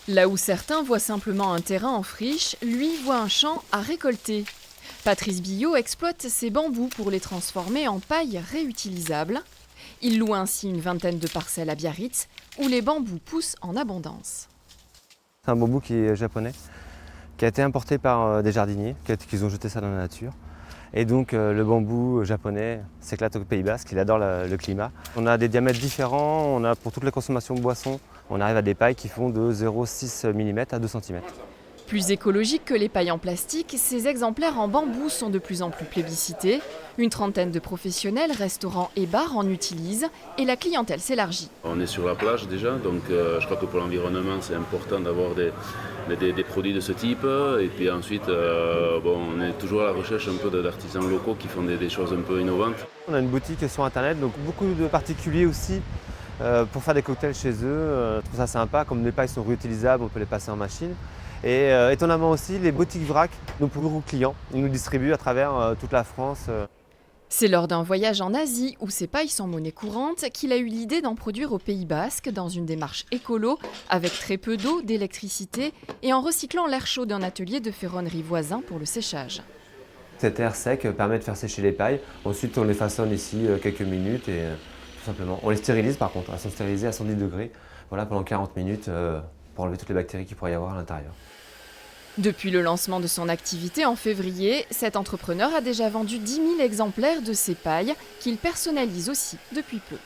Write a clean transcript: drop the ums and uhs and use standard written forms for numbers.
Là où certains voient simplement un terrain en friche, lui voit un champ à récolter. Patrice Billot exploite ses bambous pour les transformer en paille réutilisable. Il loue ainsi une vingtaine de parcelles à Biarritz, où les bambous poussent en abondance. C'est un bambou qui est japonais, qui a été importé par des jardiniers, qui ont jeté ça dans la nature. Et donc le bambou japonais s'éclate au Pays Basque, il adore le climat. On a des diamètres différents, on a pour toutes les consommations de boissons, on arrive à des pailles qui font de 0,6 mm à 2 cm. Plus écologiques que les pailles en plastique, ces exemplaires en bambou sont de plus en plus plébiscités. Une trentaine de professionnels, restaurants et bars en utilisent et la clientèle s'élargit. On est sur la plage déjà, donc je crois que pour l'environnement c'est important d'avoir des produits de ce type. Et puis ensuite, on est toujours à la recherche un peu d'artisans locaux qui font des choses un peu innovantes. On a une boutique sur internet, donc beaucoup de particuliers aussi pour faire des cocktails chez eux. Je trouve ça sympa, comme les pailles sont réutilisables, on peut les passer en machine. Et étonnamment aussi, les boutiques vrac, nos plus gros clients, ils nous distribuent à travers toute la France. C'est lors d'un voyage en Asie où ces pailles sont monnaie courante qu'il a eu l'idée d'en produire au Pays Basque dans une démarche écolo, avec très peu d'eau, d'électricité et en recyclant l'air chaud d'un atelier de ferronnerie voisin pour le séchage. Cet air sec permet de faire sécher les pailles. Ensuite, on les façonne ici quelques minutes et tout simplement. On les stérilise par contre, elles sont stérilisées à 110 degrés pendant 40 minutes pour enlever toutes les bactéries qu'il pourrait y avoir à l'intérieur. Depuis le lancement de son activité en février, cet entrepreneur a déjà vendu 10 000 exemplaires de ces pailles qu'il personnalise aussi depuis peu.